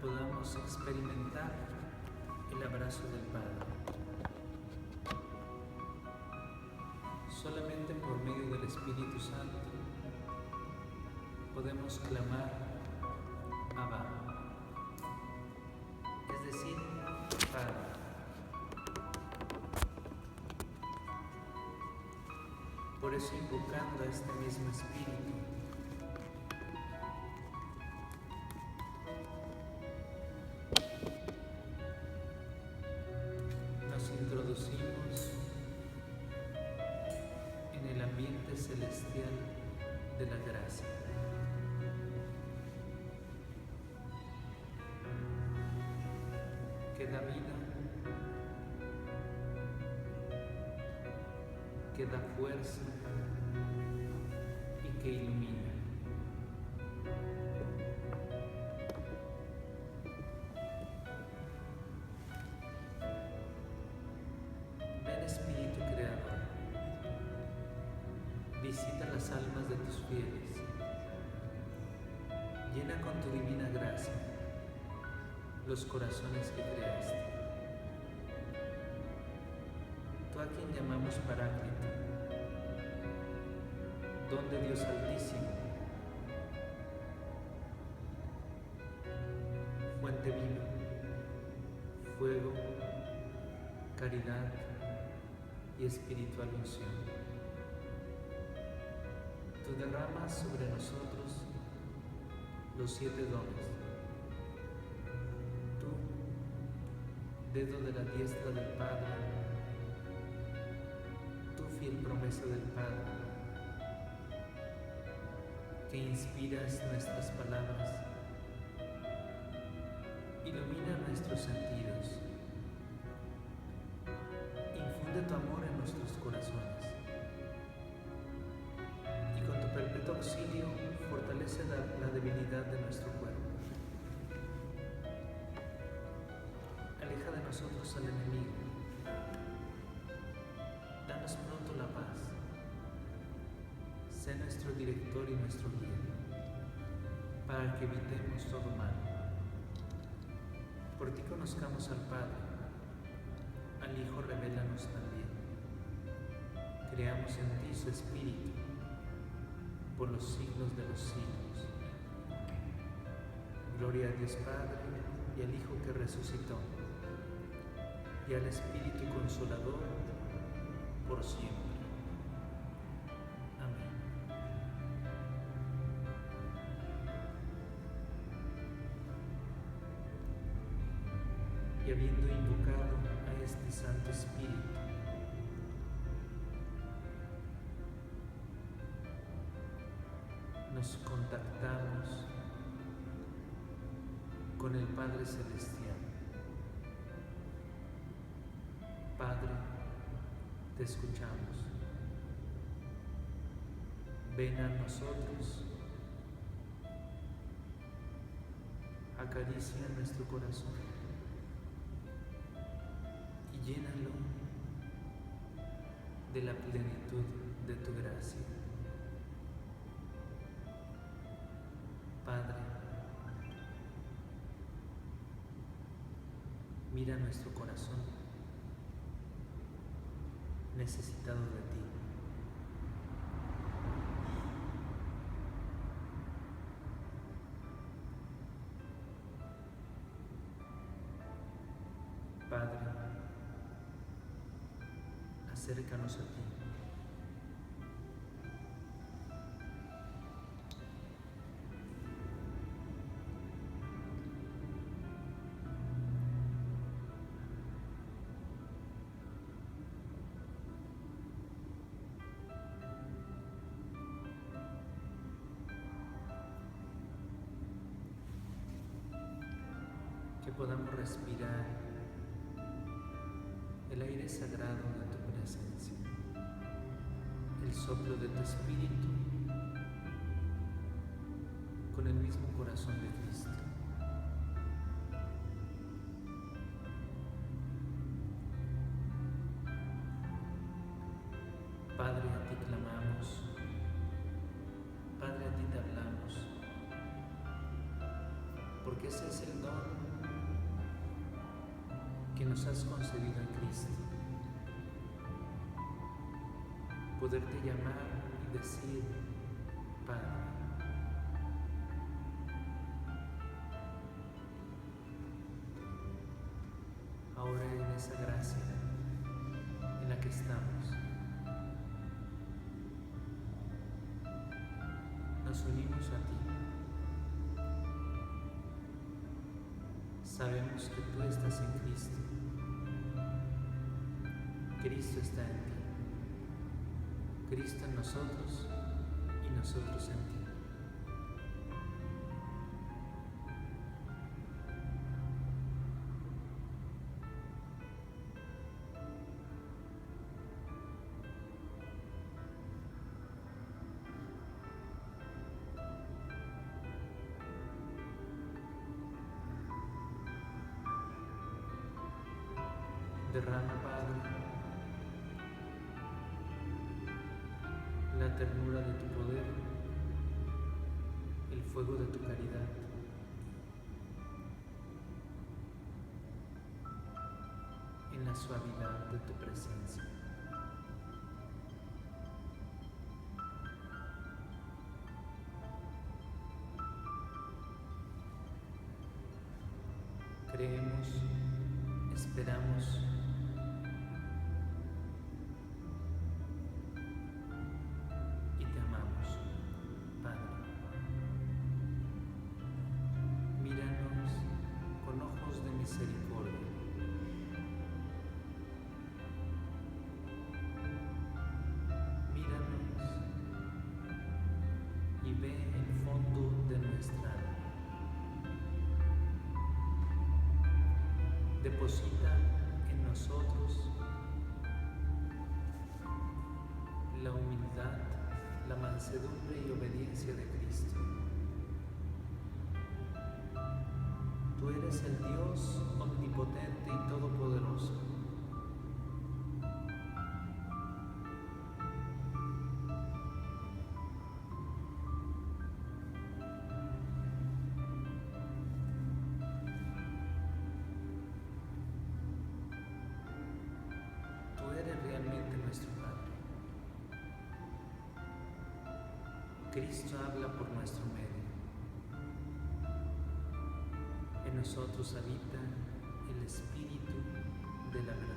podamos experimentar el abrazo del Padre. Solamente por medio del Espíritu Santo podemos clamar Abba, es decir, Padre. Por eso, invocando a este mismo Espíritu, nos introducimos en el ambiente celestial de la gracia. Que da vida, que da fuerza y que ilumina. Ven, Espíritu Creador, visita las almas de tus fieles, llena con tu divina gracia los corazones que creaste. Tú a quien llamamos Paráclito, don de Dios Altísimo, fuente viva, fuego, caridad y espiritual unción. Tú derramas sobre nosotros los 7 dones. Tú, dedo de la diestra del Padre, tú, fiel promesa del Padre, que inspiras nuestras palabras, ilumina nuestros sentidos, infunde tu amor en nuestros corazones y con tu perpetuo auxilio fortalece la debilidad de nuestro cuerpo. Aleja de nosotros al enemigo, danos pronto la paz. Sé nuestro director y nuestro guía, para que evitemos todo mal. Por ti conozcamos al Padre, al Hijo revélanos también. Creamos en ti su Espíritu, por los siglos de los siglos. Gloria a Dios Padre, y al Hijo que resucitó, y al Espíritu Consolador, por siempre. Y habiendo invocado a este Santo Espíritu, nos contactamos con el Padre Celestial. Padre, te escuchamos. Ven a nosotros, acaricia nuestro corazón y llénalo de la plenitud de tu gracia. Padre, mira nuestro corazón necesitado de ti. Padre, acércanos a ti. Que podamos respirar el aire sagrado de tu presencia, el soplo de tu Espíritu, con el mismo corazón de Cristo. Padre, a ti clamamos, Padre, a ti te hablamos, porque ese es el don que nos has concedido en Cristo. Poderte llamar y decir, Padre. Ahora en esa gracia en la que estamos, nos unimos a ti. Sabemos que tú estás en Cristo. Cristo está en ti. Cristo en nosotros y nosotros en ti. Derrama, Padre, la ternura de tu poder, el fuego de tu caridad, en la suavidad de tu presencia. Creemos, esperamos y te amamos, Padre. Míranos con ojos de misericordia. Míranos y ve el fondo de nuestra alma. Deposita en nosotros la humildad, la mansedumbre y obediencia de Cristo. Tú eres el Dios omnipotente y todopoderoso. Tú eres realmente nuestro Padre. Cristo habla por nuestro medio. En nosotros habita el Espíritu de la verdad.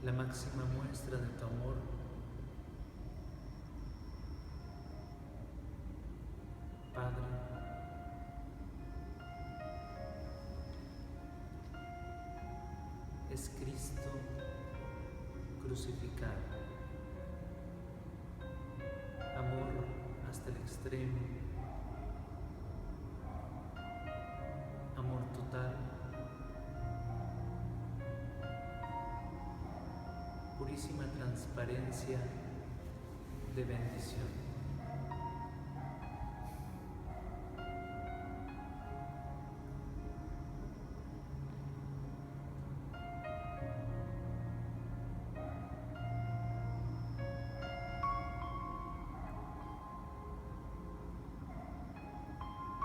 La máxima muestra de tu amor Padre, es Cristo crucificado. Amor hasta el extremo, amor total, purísima transparencia de bendición.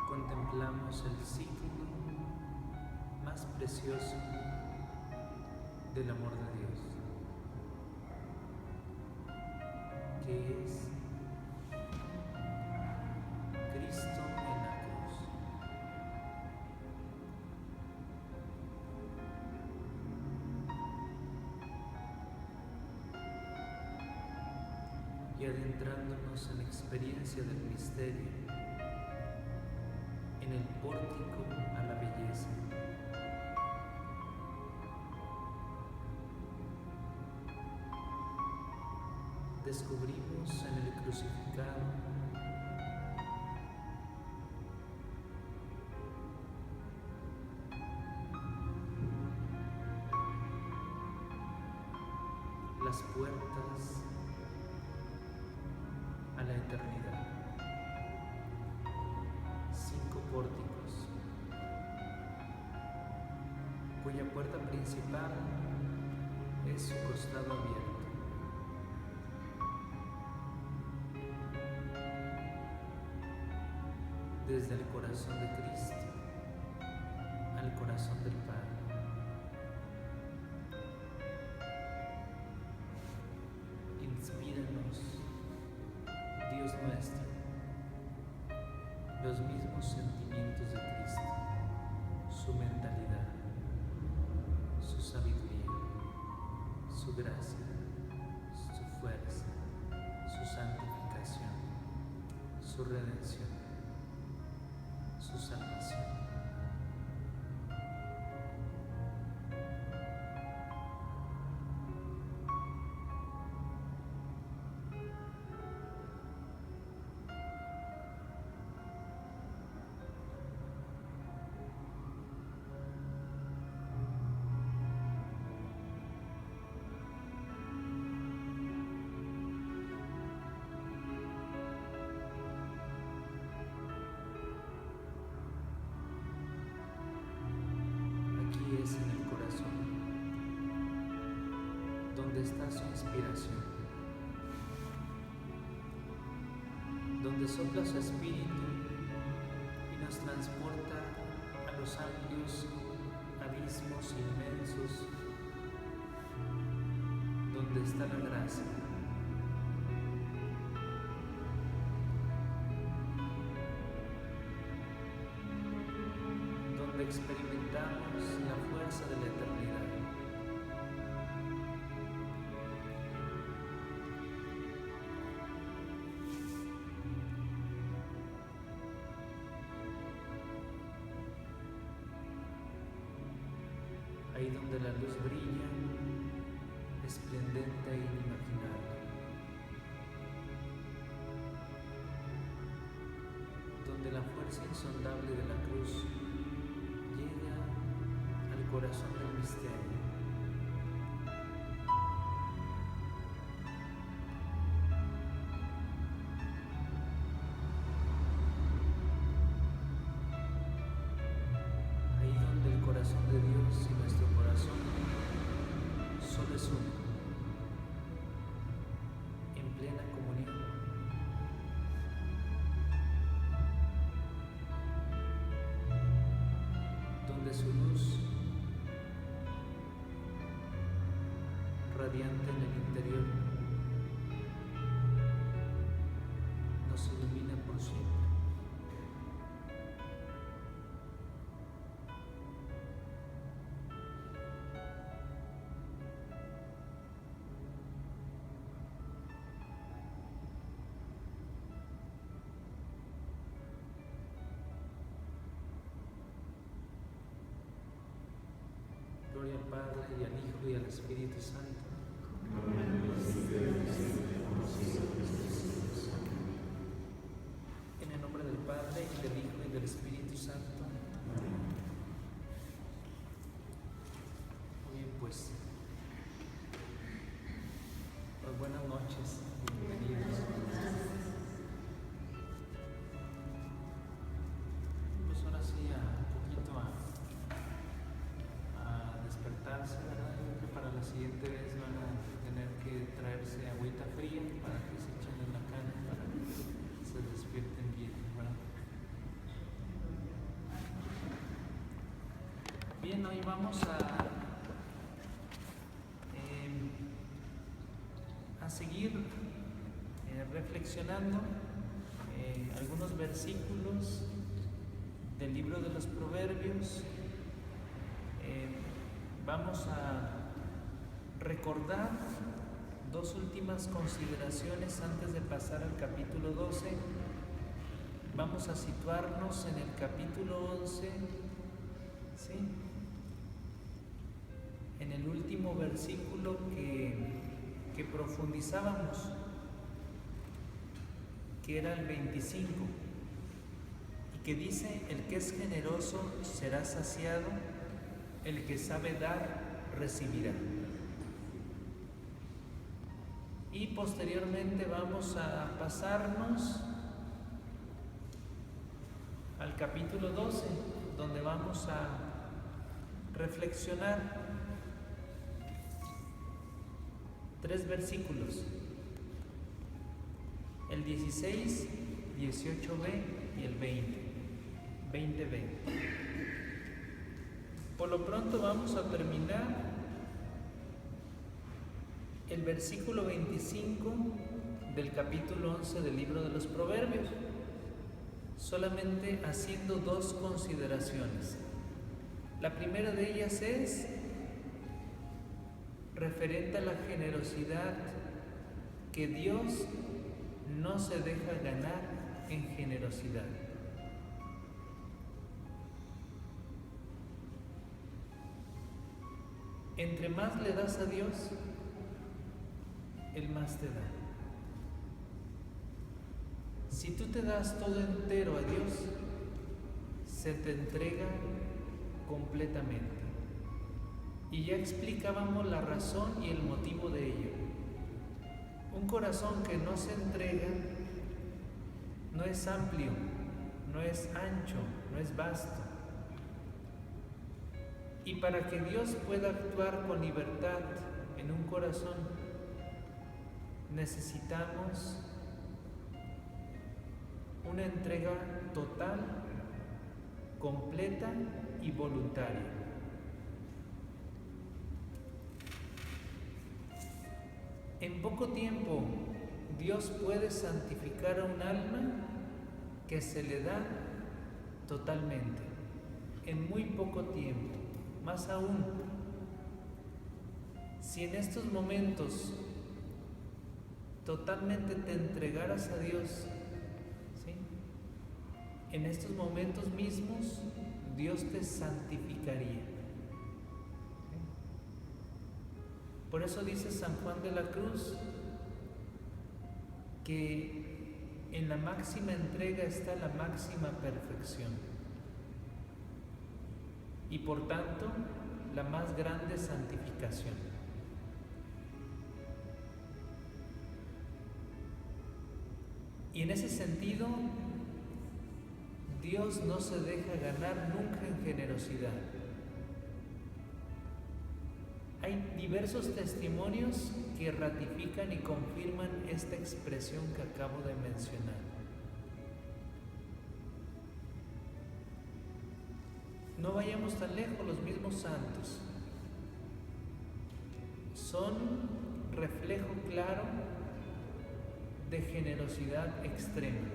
Contemplamos el signo más precioso del amor de Dios, que es Cristo en la cruz. Y adentrándonos en la experiencia del misterio, en el pórtico a la belleza. Descubrimos en el crucificado las puertas a la eternidad. 5 pórticos. cuya puerta principal es su costado abierto. Desde el corazón de Cristo al corazón del Padre. Inspíranos, Dios nuestro, los mismos sentimientos de Cristo, su mentalidad, su sabiduría, su gracia, su fuerza, su santificación, su redención, su salvación. Es en el corazón donde está su inspiración, donde sopla su espíritu y nos transporta a los amplios abismos inmensos donde está la gracia. Donde experimentamos la fuerza de la eternidad. Ahí donde la luz brilla, esplendente e inimaginable. Donde la fuerza insondable de la cruz llega al corazón del misterio. Ahí donde el corazón de Dios y nuestro corazón solo es uno, en plena comunión. Donde su luz radiante en el interior nos ilumina por siempre. Gloria al Padre, y al Hijo, y al Espíritu Santo. En el nombre del Padre, y del Hijo, y del Espíritu Santo. Muy bien, pues buenas noches, bienvenidos. Pues ahora sí, un poquito a despertarse, ¿verdad? Yo creo que para la siguiente vez van a tener que traerse agüita fría para que se echen en la cama, para que se despierten bien, ¿verdad? Bien, hoy vamos a seguir reflexionando algunos versículos del libro de los Proverbios. Vamos a recordar dos últimas consideraciones antes de pasar al capítulo 12. Vamos a situarnos en el capítulo 11, ¿sí? En el último versículo que profundizábamos, que era el 25, y que dice: el que es generoso será saciado, el que sabe dar recibirá. Y posteriormente vamos a pasarnos al capítulo 12, donde vamos reflexionar 3 versículos, el 16, 18b y el 20b. Por lo pronto vamos a terminar el versículo 25 del capítulo 11 del libro de los Proverbios, solamente haciendo 2 consideraciones. La primera de ellas es referente a la generosidad, que Dios no se deja ganar en generosidad. Entre más le das a Dios, Él más te da. Si tú te das todo entero a Dios, se te entrega completamente. Y ya explicábamos la razón y el motivo de ello. Un corazón que no se entrega no es amplio, no es ancho, no es vasto. Y para que Dios pueda actuar con libertad en un corazón, necesitamos una entrega total, completa y voluntaria. En poco tiempo, Dios puede santificar a un alma que se le da totalmente. En muy poco tiempo. Más aún, si en estos momentos totalmente te entregaras a Dios, ¿sí? En estos momentos mismos Dios te santificaría. ¿Sí? Por eso dice San Juan de la Cruz que en la máxima entrega está la máxima perfección. Y por tanto, la más grande santificación. Y en ese sentido, Dios no se deja ganar nunca en generosidad. Hay diversos testimonios que ratifican y confirman esta expresión que acabo de mencionar. No vayamos tan lejos, los mismos santos son reflejo claro de generosidad extrema.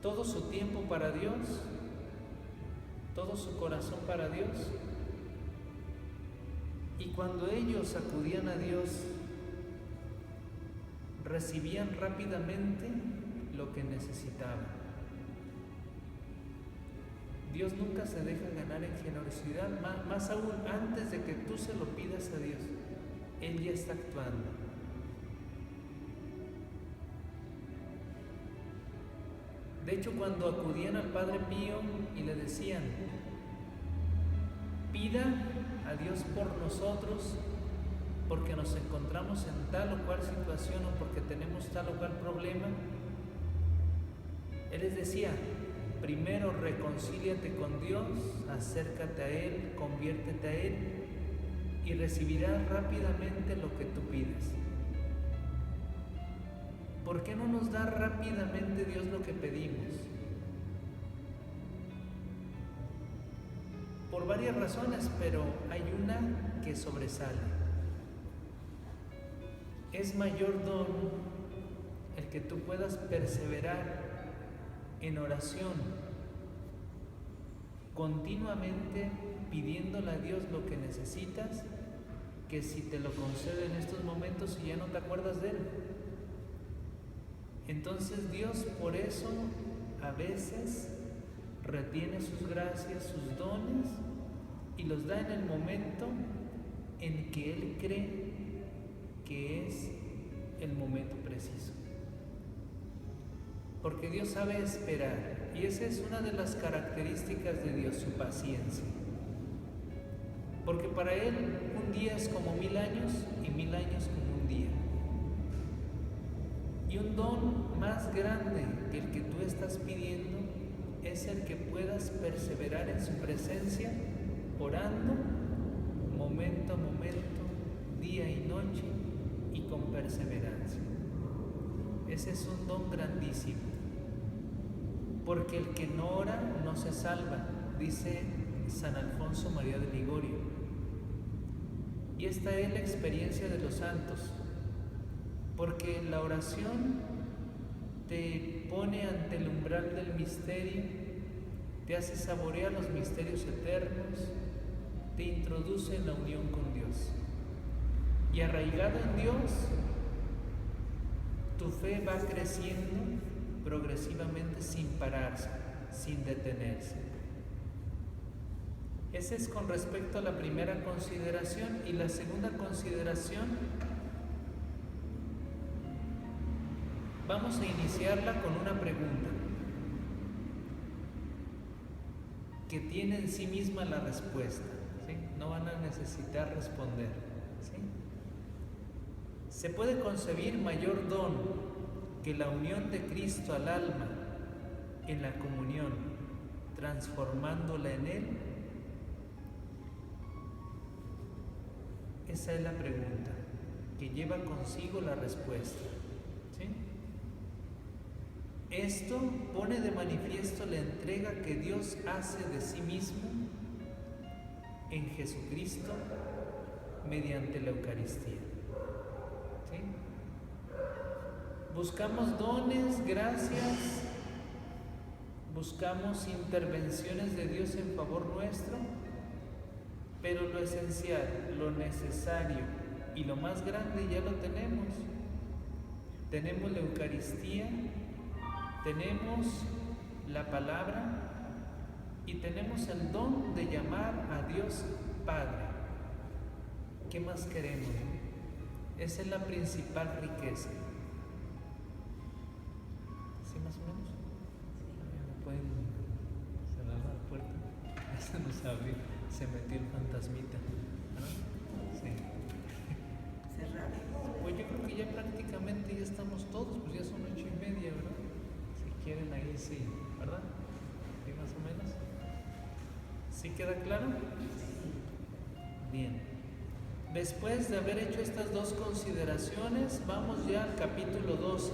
Todo su tiempo para Dios, todo su corazón para Dios. Y cuando ellos acudían a Dios, recibían rápidamente lo que necesitaban. Dios nunca se deja ganar en generosidad, más aún antes de que tú se lo pidas a Dios, Él ya está actuando. De hecho, cuando acudían al Padre Pío y le decían, pida a Dios por nosotros porque nos encontramos en tal o cual situación o porque tenemos tal o cual problema, Él les decía, primero reconcíliate con Dios, acércate a Él, conviértete a Él y recibirás rápidamente lo que tú pides. ¿Por qué no nos da rápidamente Dios lo que pedimos? Por varias razones, pero hay una que sobresale. Es mayor don el que tú puedas perseverar en oración, continuamente pidiéndole a Dios lo que necesitas, que si te lo concede en estos momentos y ya no te acuerdas de Él. Entonces Dios por eso a veces retiene sus gracias, sus dones y los da en el momento en que Él cree que es el momento preciso. Porque Dios sabe esperar, y esa es una de las características de Dios, su paciencia. Porque para Él un día es como 1000 años y 1000 años como un día. Y un don más grande que el que tú estás pidiendo es el que puedas perseverar en su presencia, orando momento a momento, día y noche, y con perseverancia. Ese es un don grandísimo, porque el que no ora no se salva, dice San Alfonso María de Ligorio. Y esta es la experiencia de los santos, porque la oración te pone ante el umbral del misterio, te hace saborear los misterios eternos, te introduce en la unión con Dios. Y arraigado en Dios, tu fe va creciendo progresivamente sin pararse, sin detenerse. Ese es con respecto a la primera consideración. Y la segunda consideración, vamos a iniciarla con una pregunta que tiene en sí misma la respuesta, ¿sí? No van a necesitar responder, ¿sí? ¿Se puede concebir mayor don que la unión de Cristo al alma en la comunión, transformándola en Él? Esa es la pregunta que lleva consigo la respuesta, ¿sí? Esto pone de manifiesto la entrega que Dios hace de sí mismo en Jesucristo mediante la Eucaristía, ¿sí? Buscamos dones, gracias, buscamos intervenciones de Dios en favor nuestro, pero lo esencial, lo necesario y lo más grande ya lo tenemos. Tenemos la Eucaristía, tenemos la palabra y tenemos el don de llamar a Dios Padre. ¿Qué más queremos? Esa es la principal riqueza. ¿Sí más o menos? ¿Me pueden cerrar la puerta? Esta no se abrió, se metió el fantasmita, ¿no? Sí. Cerrado. Pues yo creo que ya prácticamente ya estamos todos, pues ya son 8:30, ¿verdad? Si quieren ahí sí, ¿verdad? ¿Sí más o menos? ¿Sí queda claro? Bien. Después de haber hecho estas dos consideraciones, vamos ya al capítulo 12.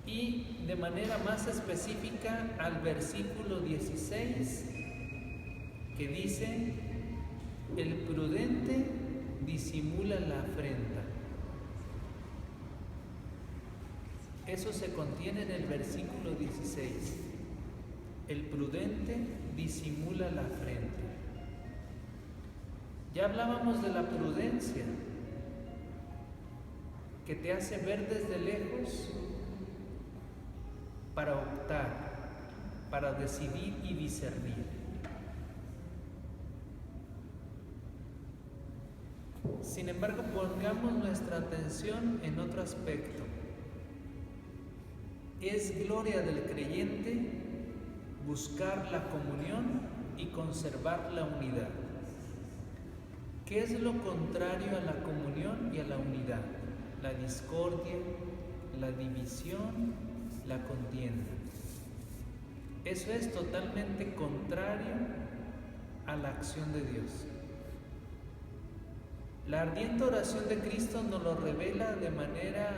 Y de manera más específica al versículo 16, que dice: el prudente disimula la afrenta. Eso se contiene en el versículo 16. El prudente disimula la afrenta. Ya hablábamos de la prudencia, que te hace ver desde lejos para optar, para decidir y discernir. Sin embargo, pongamos nuestra atención en otro aspecto. Es gloria del creyente buscar la comunión y conservar la unidad. ¿Qué es lo contrario a la comunión y a la unidad? La discordia, la división, la contienda. Eso es totalmente contrario a la acción de Dios. La ardiente oración de Cristo nos lo revela de manera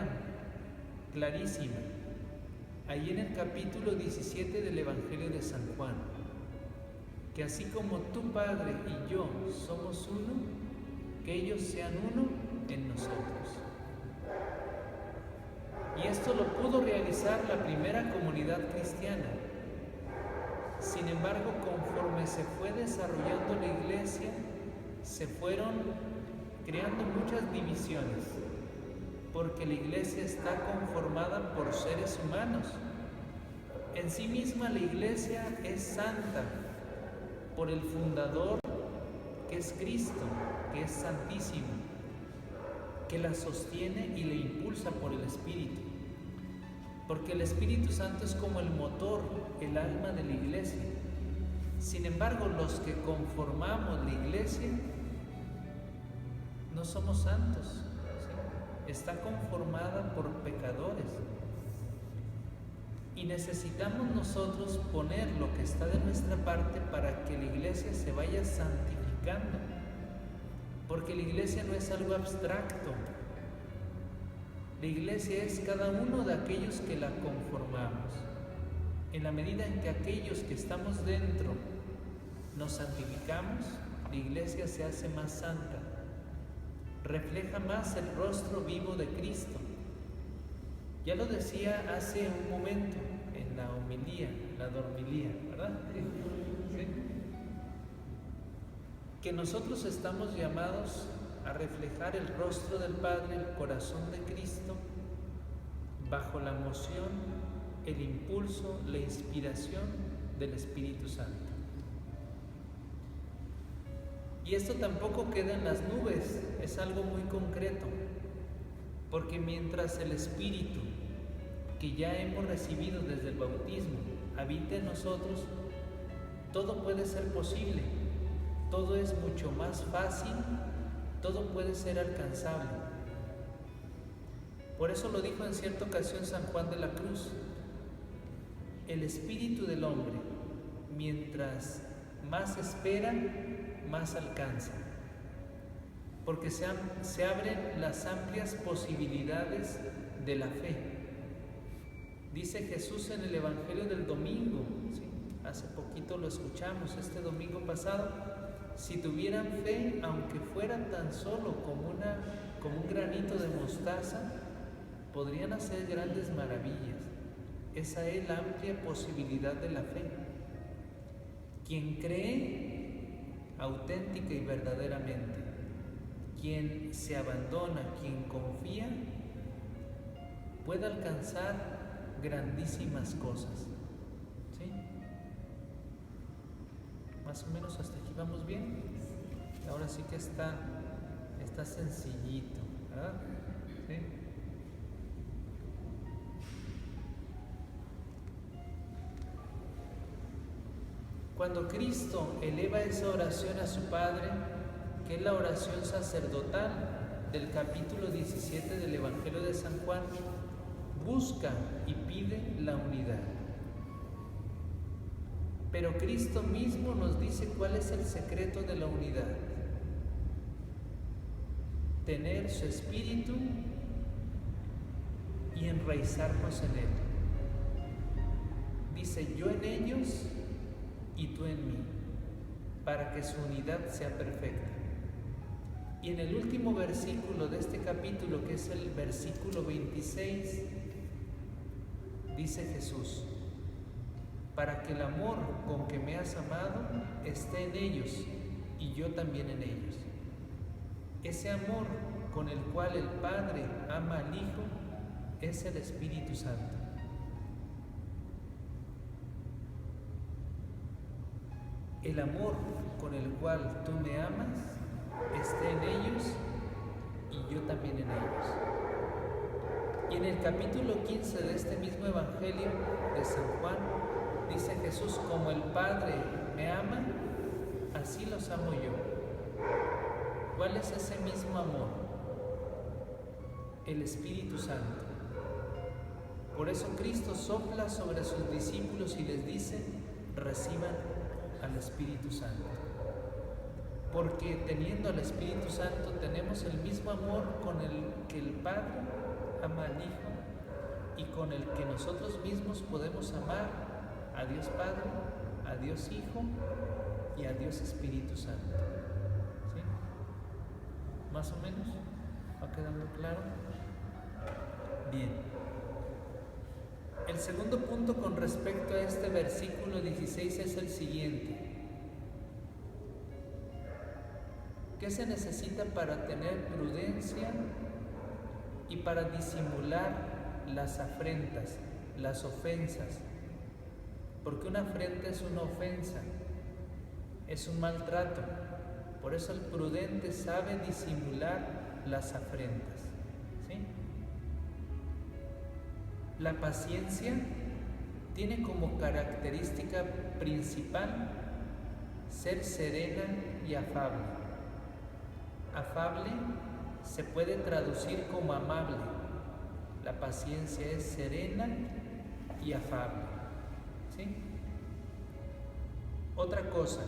clarísima, ahí en el capítulo 17 del Evangelio de San Juan, que así como tu Padre y yo somos uno, que ellos sean uno en nosotros. Y esto lo pudo realizar la primera comunidad cristiana. Sin embargo, conforme se fue desarrollando la iglesia, se fueron creando muchas divisiones, porque la iglesia está conformada por seres humanos. En sí misma la iglesia es santa por el fundador, que es Cristo, que es santísimo, que la sostiene y la impulsa por el Espíritu, porque el Espíritu Santo es como el motor, el alma de la iglesia. Sin embargo, los que conformamos la iglesia no somos santos, ¿sí? Está conformada por pecadores. Y necesitamos nosotros poner lo que está de nuestra parte para que la iglesia se vaya santificando. Porque la iglesia no es algo abstracto. La iglesia es cada uno de aquellos que la conformamos. En la medida en que aquellos que estamos dentro nos santificamos, la iglesia se hace más santa, refleja más el rostro vivo de Cristo. Ya lo decía hace un momento en la homilía, la dormilía, ¿verdad? ¿Sí? Que nosotros estamos llamados a reflejar el rostro del Padre, el corazón de Cristo, bajo la moción, el impulso, la inspiración del Espíritu Santo. Y esto tampoco queda en las nubes, es algo muy concreto, porque mientras el Espíritu que ya hemos recibido desde el bautismo habita en nosotros, todo puede ser posible, todo es mucho más fácil, todo puede ser alcanzable. Por eso lo dijo en cierta ocasión San Juan de la Cruz: el espíritu del hombre, mientras más espera, más alcanza, porque se abren las amplias posibilidades de la fe. Dice Jesús en el Evangelio del domingo, ¿sí? Hace poquito lo escuchamos, este domingo pasado: si tuvieran fe, aunque fuera tan solo como un granito de mostaza, podrían hacer grandes maravillas. Esa es la amplia posibilidad de la fe. Quien cree auténtica y verdaderamente, quien se abandona, quien confía, puede alcanzar grandísimas cosas. ¿Sí? Más o menos hasta aquí vamos bien. Ahora sí que está sencillito, ¿verdad? ¿Sí? Cuando Cristo eleva esa oración a su Padre, que es la oración sacerdotal del capítulo 17 del Evangelio de San Juan, busca y pide la unidad. Pero Cristo mismo nos dice cuál es el secreto de la unidad: tener su espíritu y enraizarnos en él. Dice: yo en ellos y tú en mí, para que su unidad sea perfecta. Y en el último versículo de este capítulo, que es el versículo 26, dice Jesús: para que el amor con que me has amado esté en ellos y yo también en ellos. Ese amor con el cual el Padre ama al Hijo es el Espíritu Santo. El amor con el cual tú me amas esté en ellos y yo también en ellos. Y en el capítulo 15 de este mismo Evangelio de San Juan, dice Jesús: como el Padre me ama, así los amo yo. ¿Cuál es ese mismo amor? El Espíritu Santo. Por eso Cristo sopla sobre sus discípulos y les dice: reciban al Espíritu Santo. Porque teniendo al Espíritu Santo tenemos el mismo amor con el que el Padre ama al Hijo y con el que nosotros mismos podemos amar a Dios Padre, a Dios Hijo y a Dios Espíritu Santo. ¿Sí? ¿Más o menos? ¿Va quedando claro? Bien. El segundo punto con respecto a este versículo 16 es el siguiente: ¿qué se necesita para tener prudencia y para disimular las afrentas, las ofensas? Porque una afrenta es una ofensa, es un maltrato. Por eso el prudente sabe disimular las afrentas. ¿Sí? La paciencia tiene como característica principal ser serena y afable. Afable se puede traducir como amable. La paciencia es serena y afable. ¿Sí? Otra cosa,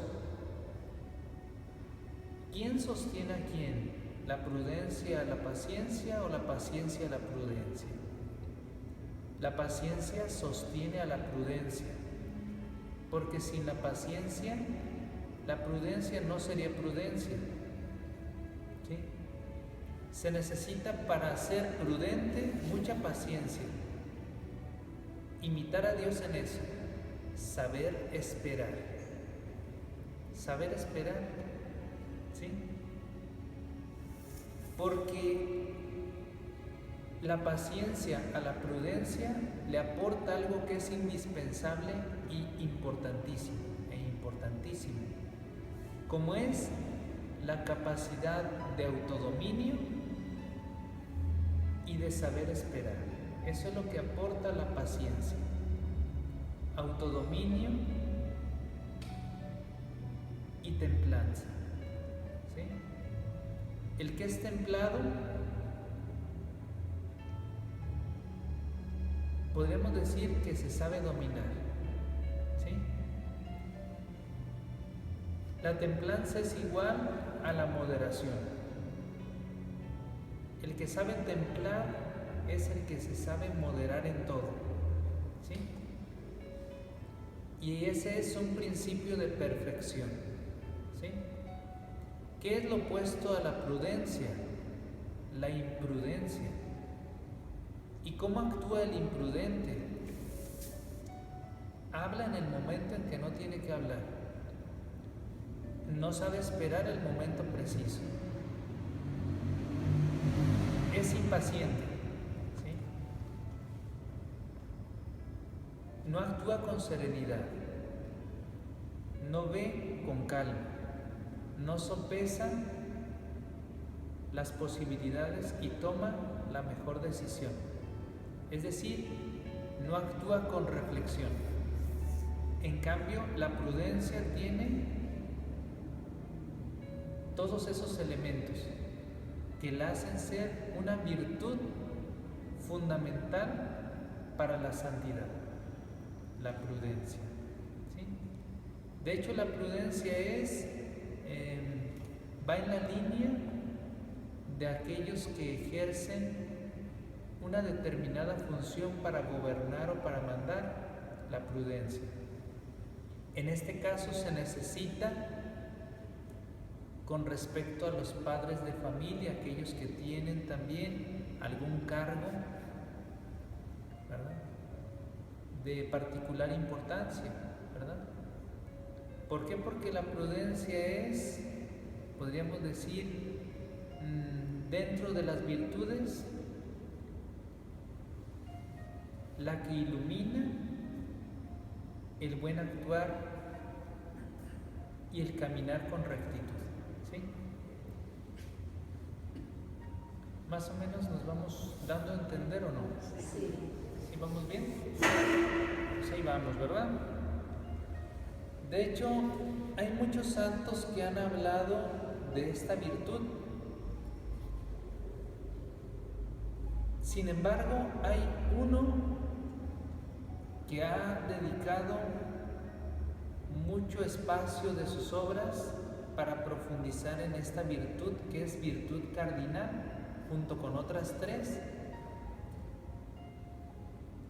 ¿quién sostiene a quién? ¿La prudencia a la paciencia o la paciencia a la prudencia? La paciencia sostiene a la prudencia, porque sin la paciencia, la prudencia no sería prudencia. ¿Sí? Se necesita para ser prudente mucha paciencia. Imitar a Dios en eso, saber esperar. Saber esperar, ¿sí? Porque la paciencia a la prudencia le aporta algo que es indispensable y importantísimo, como es la capacidad de autodominio y de saber esperar. Eso es lo que aporta la paciencia. Autodominio y templanza. ¿Sí? El que es templado, podríamos decir que se sabe dominar. ¿Sí? La templanza es igual a la moderación. El que sabe templar es el que se sabe moderar en todo. ¿Sí? Y ese es un principio de perfección. ¿Sí? ¿Qué es lo opuesto a la prudencia? La imprudencia. ¿Y cómo actúa el imprudente? Habla en el momento en que no tiene que hablar. No sabe esperar el momento preciso. Es impaciente. ¿Sí? No actúa con serenidad. No ve con calma. No sopesa las posibilidades y toma la mejor decisión. Es decir, no actúa con reflexión. En cambio, la prudencia tiene todos esos elementos que la hacen ser una virtud fundamental para la santidad, la prudencia. ¿Sí? De hecho, la prudencia va en la línea de aquellos que ejercen una determinada función para gobernar o para mandar, la prudencia. En este caso se necesita con respecto a los padres de familia, aquellos que tienen también algún cargo, ¿verdad?, de particular importancia, ¿verdad? ¿Por qué? Porque la prudencia es, podríamos decir, dentro de las virtudes, la que ilumina el buen actuar y el caminar con rectitud. ¿Sí? Más o menos nos vamos dando a entender, ¿o no? Sí. ¿Sí vamos bien? Pues ahí vamos, ¿verdad? De hecho, hay muchos santos que han hablado de esta virtud. Sin embargo, hay uno que ha dedicado mucho espacio de sus obras para profundizar en esta virtud, que es virtud cardinal, junto con otras tres,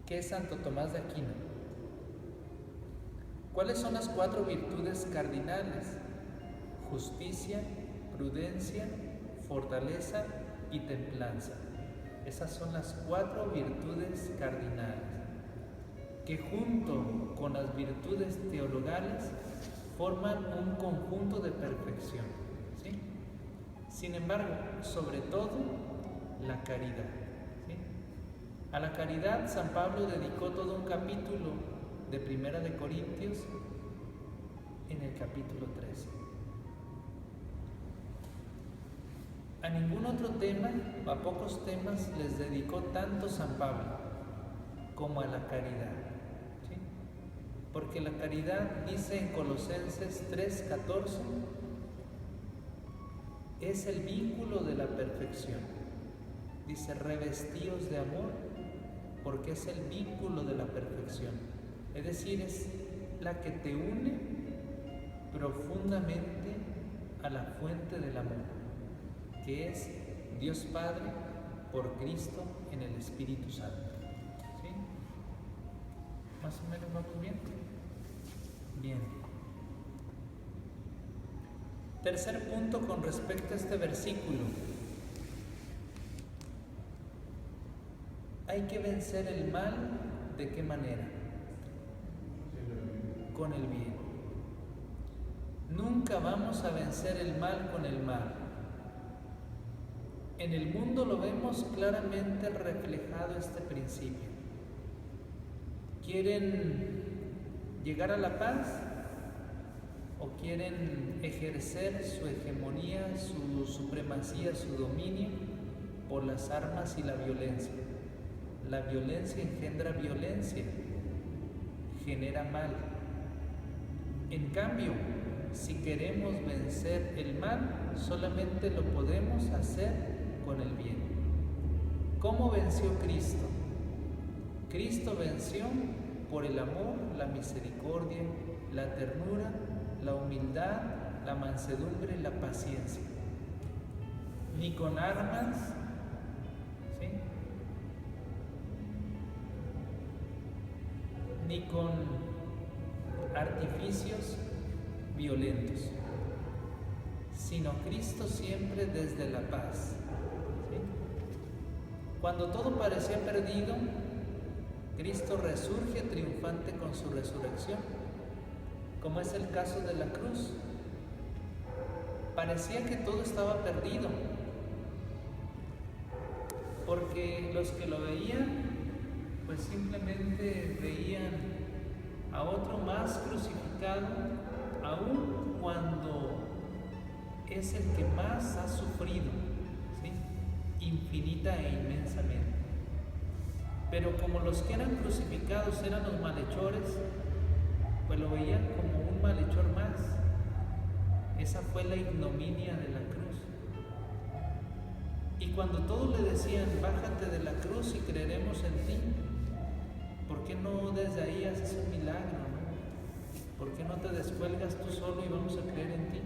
que es Santo Tomás de Aquino. ¿Cuáles son las 4 virtudes cardinales? Justicia, prudencia, fortaleza y templanza. Esas son las 4 virtudes cardinales, que junto con las virtudes teologales forman un conjunto de perfección. ¿Sí? Sin embargo, sobre todo, la caridad. ¿Sí? A la caridad San Pablo dedicó todo un capítulo de Primera de Corintios en el capítulo 13. A ningún otro tema, a pocos temas les dedicó tanto San Pablo como a la caridad. ¿Sí? Porque la caridad, dice en Colosenses 3:14, es el vínculo de la perfección. Dice, revestíos de amor, porque es el vínculo de la perfección. Es decir, es la que te une profundamente a la fuente del amor, que es Dios Padre por Cristo en el Espíritu Santo. ¿Sí? ¿Más o menos vamos bien? Bien. Tercer punto con respecto a este versículo. Hay que vencer el mal, ¿de qué manera? Con el bien. Nunca vamos a vencer el mal con el mal. En el mundo lo vemos claramente reflejado este principio. ¿Quieren llegar a la paz o quieren ejercer su hegemonía, su supremacía, su dominio por las armas y la violencia? La violencia engendra violencia, genera mal. En cambio, si queremos vencer el mal, solamente lo podemos hacer con el bien. ¿Cómo venció Cristo? Cristo venció por el amor, la misericordia, la ternura, la humildad, la mansedumbre y la paciencia. Ni con armas, ¿sí?, ni con artificios violentos, sino Cristo siempre desde la paz. ¿Sí? Cuando todo parecía perdido, Cristo resurge triunfante con su resurrección, como es el caso de la cruz. Parecía que todo estaba perdido, porque los que lo veían pues simplemente veían a otro más crucificado, aun cuando es el que más ha sufrido, ¿sí?, infinita e inmensamente. Pero como los que eran crucificados eran los malhechores, pues lo veían como un malhechor más. Esa fue la ignominia de la cruz. Y cuando todos le decían, bájate de la cruz y creeremos en ti, ¿por qué no desde ahí haces un milagro, no? ¿Por qué no te descuelgas tú solo y vamos a creer en ti?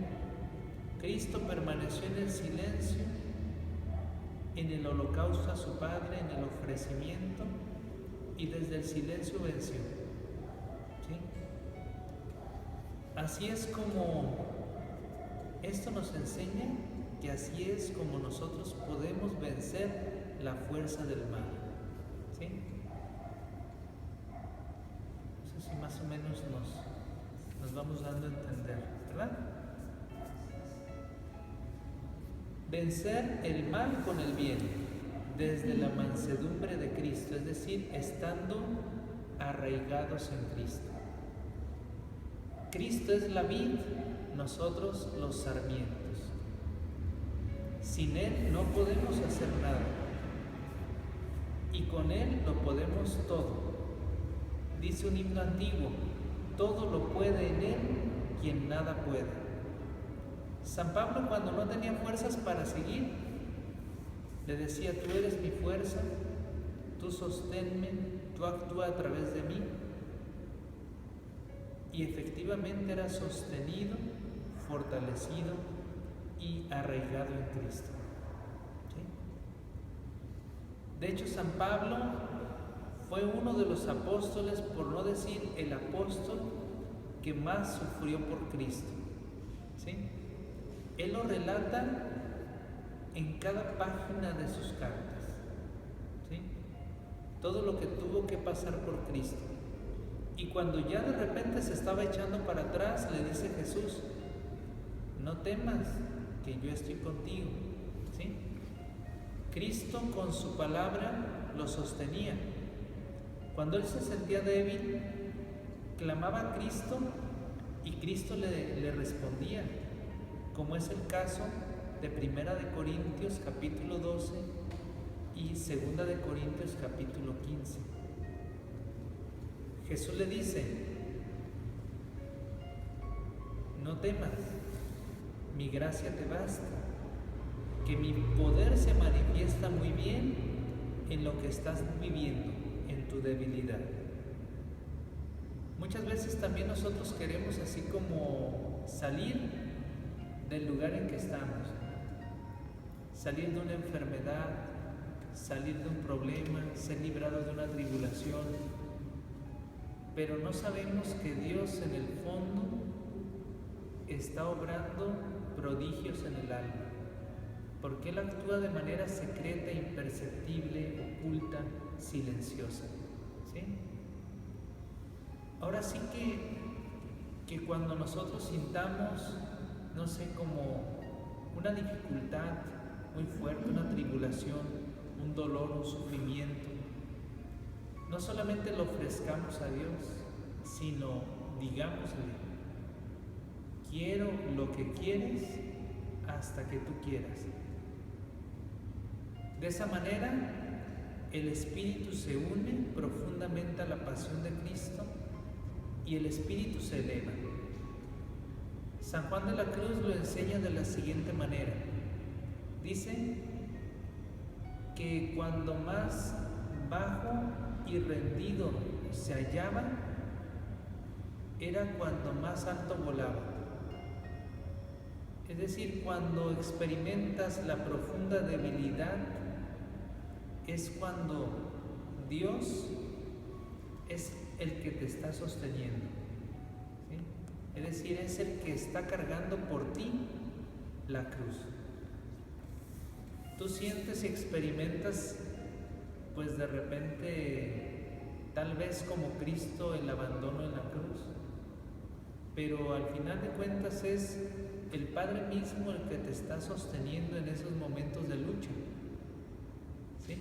Cristo permaneció en el silencio, en el holocausto a su Padre, en el ofrecimiento, y desde el silencio venció. ¿Sí? Así es como esto nos enseña que así es como nosotros podemos vencer la fuerza del mal. ¿Sí? No sé si más o menos nos vamos dando a entender, ¿verdad? Vencer el mal con el bien, desde la mansedumbre de Cristo, es decir, estando arraigados en Cristo. Cristo es la vid, nosotros los sarmientos. Sin Él no podemos hacer nada, y con Él lo podemos todo. Dice un himno antiguo, todo lo puede en Él quien nada puede. San Pablo, cuando no tenía fuerzas para seguir, le decía, tú eres mi fuerza, tú sosténme, tú actúa a través de mí. Y efectivamente era sostenido, fortalecido y arraigado en Cristo. ¿Sí? De hecho, San Pablo fue uno de los apóstoles, por no decir el apóstol, que más sufrió por Cristo. ¿Sí? Él lo relata en cada página de sus cartas. ¿Sí? Todo lo que tuvo que pasar por Cristo. Y cuando ya de repente se estaba echando para atrás, le dice Jesús, no temas, que yo estoy contigo. ¿Sí? Cristo con su palabra lo sostenía. Cuando él se sentía débil, clamaba a Cristo y Cristo le respondía, como es el caso de 1 de Corintios capítulo 12 y 2 de Corintios capítulo 15. Jesús le dice, no temas, mi gracia te basta, que mi poder se manifiesta muy bien en lo que estás viviendo, en tu debilidad. Muchas veces también nosotros queremos así como salir del lugar en que estamos, salir de una enfermedad, salir de un problema, ser librados de una tribulación, pero no sabemos que Dios en el fondo está obrando prodigios en el alma, porque Él actúa de manera secreta, imperceptible, oculta, silenciosa, ¿sí? Ahora sí que cuando nosotros sintamos, no sé, como una dificultad muy fuerte, una tribulación, un dolor, un sufrimiento, no solamente lo ofrezcamos a Dios, sino digámosle: quiero lo que quieres hasta que tú quieras. De esa manera, el Espíritu se une profundamente a la pasión de Cristo y el Espíritu se eleva. San Juan de la Cruz lo enseña de la siguiente manera. Dice que cuando más bajo y rendido se hallaba, era cuando más alto volaba. Es decir, cuando experimentas la profunda debilidad, es cuando Dios es el que te está sosteniendo, ¿sí? Es decir, es el que está cargando por ti la cruz. Tú sientes y experimentas, pues de repente, tal vez como Cristo, el abandono en la cruz, pero al final de cuentas es el Padre mismo el que te está sosteniendo en esos momentos de lucha, ¿sí?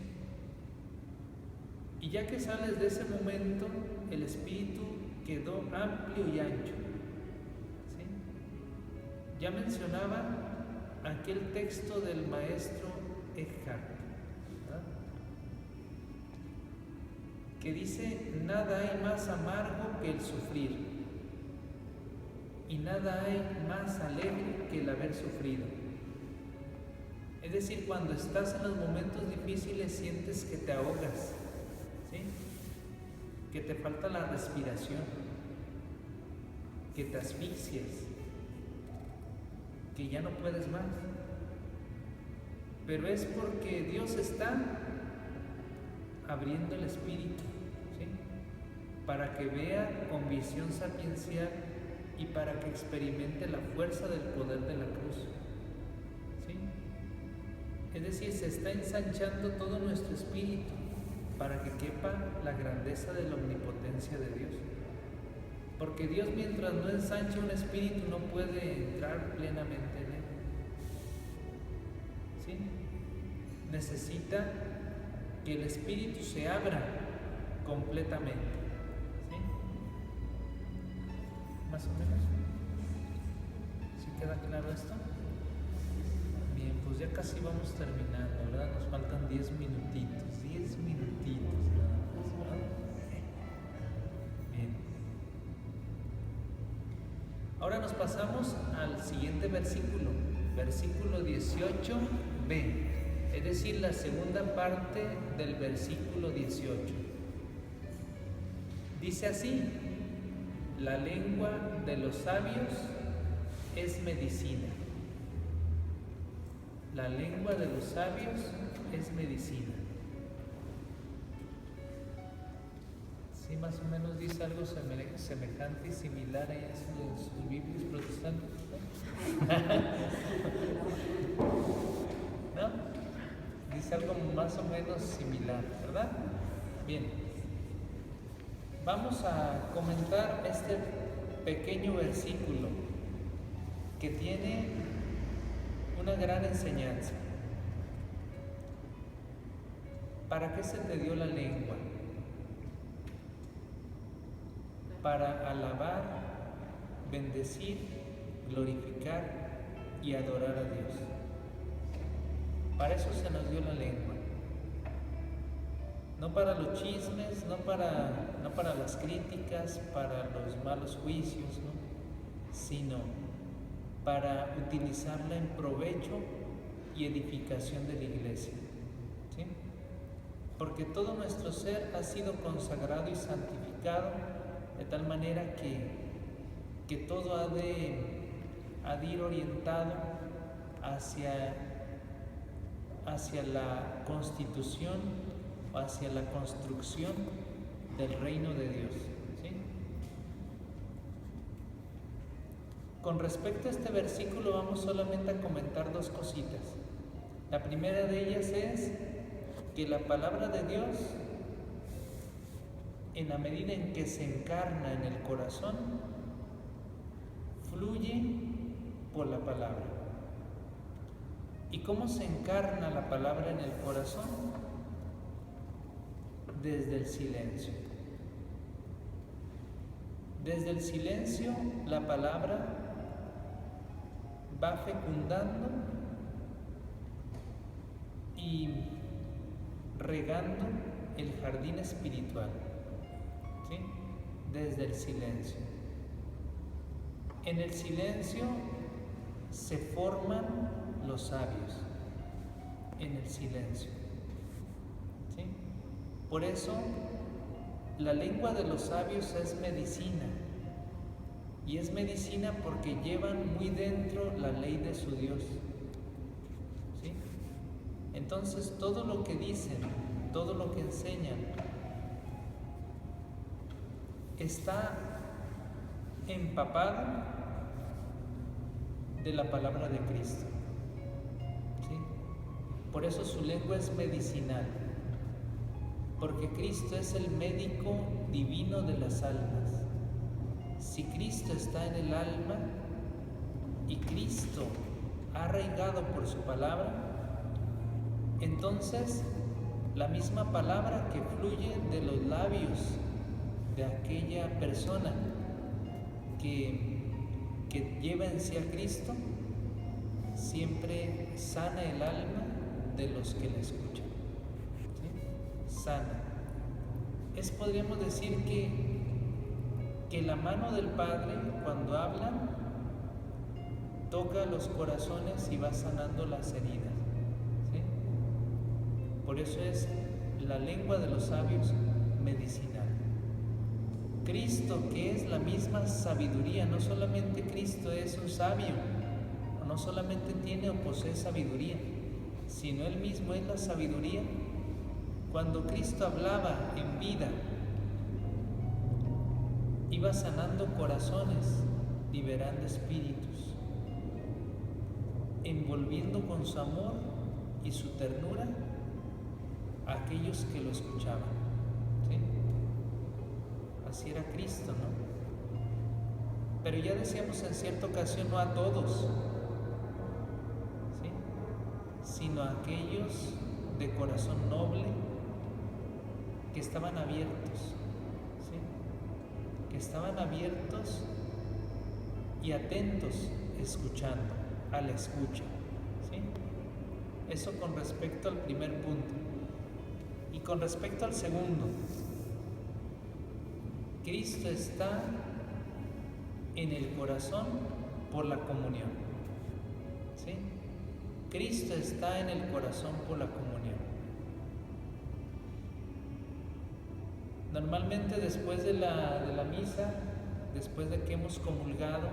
Y ya que sales de ese momento, el Espíritu quedó amplio y ancho, ¿sí? Ya mencionaba aquel texto del maestro Eckhart, ¿verdad?, que dice: nada hay más amargo que el sufrir, y nada hay más alegre que el haber sufrido. Es decir, cuando estás en los momentos difíciles sientes que te ahogas, ¿sí?, que te falta la respiración, que te asfixias, que ya no puedes más. Pero es porque Dios está abriendo el espíritu, ¿sí?, para que vea con visión sapiencial y para que experimente la fuerza del poder de la cruz, ¿sí? Es decir, se está ensanchando todo nuestro espíritu para que quepa la grandeza de la omnipotencia de Dios. Porque Dios, mientras no ensancha un espíritu, no puede entrar plenamente en él, ¿sí? Necesita que el espíritu se abra completamente, ¿sí? Más o menos. ¿Sí queda claro esto? Bien, pues ya casi vamos terminando, ¿verdad? Nos faltan 10 minutitos nada más, ¿verdad? Bien. Ahora nos pasamos al siguiente versículo, versículo 18b, es decir, la segunda parte del versículo 18. Dice así: la lengua de los sabios es medicina. La lengua de los sabios es medicina. Sí, más o menos dice algo semejante y similar a eso en sus Biblias protestantes, ¿no? Dice algo más o menos similar, ¿verdad? Bien. Vamos a comentar este pequeño versículo que tiene una gran enseñanza. ¿Para qué se te dio la lengua? Para alabar, bendecir, glorificar y adorar a Dios. Para eso se nos dio la lengua. No para los chismes, no para las críticas, para los malos juicios, ¿no?, sino para utilizarla en provecho y edificación de la iglesia, ¿sí? porque todo nuestro ser ha sido consagrado y santificado de tal manera que todo ha de ir orientado hacia la constitución o hacia la construcción del reino de Dios, ¿sí? Con respecto a este versículo vamos solamente a comentar dos cositas. La primera de ellas es que la palabra de Dios, en la medida en que se encarna en el corazón, fluye por la palabra. ¿Y cómo se encarna la palabra en el corazón? Desde el silencio. Desde el silencio la palabra va fecundando y regando el jardín espiritual, ¿sí? Desde el silencio. En el silencio se forman los sabios, en el silencio, ¿sí? Por eso la lengua de los sabios es medicina, y es medicina porque llevan muy dentro la ley de su Dios, ¿sí? Entonces todo lo que dicen, todo lo que enseñan, está empapado de la palabra de Cristo, ¿sí? Por eso su lengua es medicinal, porque Cristo es el médico divino de las almas. Si Cristo está en el alma y Cristo ha arraigado por su palabra, entonces la misma palabra que fluye de los labios de aquella persona que lleva en sí a Cristo, siempre sana el alma de los que la escuchan, ¿sí? Sana. Podríamos decir que la mano del Padre, cuando habla, toca los corazones y va sanando las heridas, ¿sí? Por eso es la lengua de los sabios medicinal. Cristo, que es la misma sabiduría, no solamente Cristo es un sabio, no solamente tiene o posee sabiduría, sino Él mismo es la sabiduría. Cuando Cristo hablaba en vida, iba sanando corazones, liberando espíritus, envolviendo con su amor y su ternura a aquellos que lo escuchaban, ¿sí? Así era Cristo, ¿no? Pero ya decíamos en cierta ocasión, no a todos, ¿sí? Sino a aquellos de corazón noble que estaban abiertos, ¿sí? Que estaban abiertos y atentos, escuchando, a la escucha, ¿sí? Eso con respecto al primer punto. Y con respecto al segundo, Cristo está en el corazón por la comunión, ¿sí? Cristo está en el corazón por la comunión. Normalmente después de la misa, después de que hemos comulgado,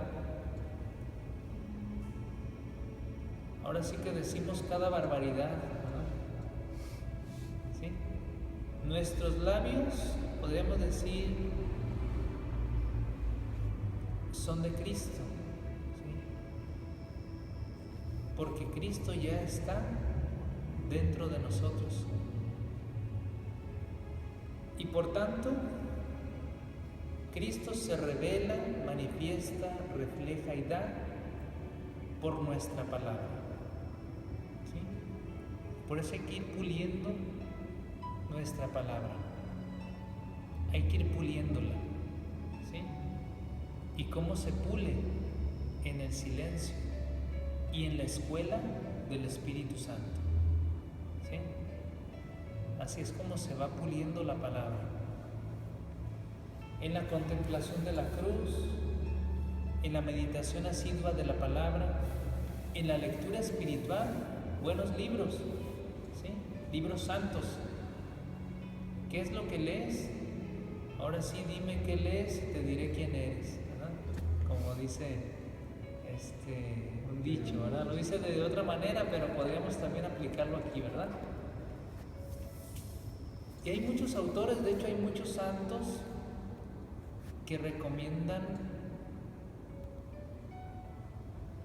ahora sí que decimos cada barbaridad, ¿no? ¿Sí? Nuestros labios, podríamos decir, son de Cristo, ¿sí? Porque Cristo ya está dentro de nosotros. Y por tanto, Cristo se revela, manifiesta, refleja y da por nuestra palabra, ¿sí? Por eso hay que ir puliendo nuestra palabra, hay que ir puliéndola, ¿sí? ¿Y cómo se pule? En el silencio y en la escuela del Espíritu Santo, ¿sí? Así es como se va puliendo la palabra. En la contemplación de la cruz, en la meditación asidua de la palabra, en la lectura espiritual, buenos libros, ¿sí? Libros santos, ¿Qué es lo que lees? Ahora sí, dime qué lees y te diré quién eres, ¿verdad? Como dice un dicho, ¿verdad? Lo dice de otra manera, pero podríamos también aplicarlo aquí, ¿verdad? Y hay muchos autores, de hecho hay muchos santos que recomiendan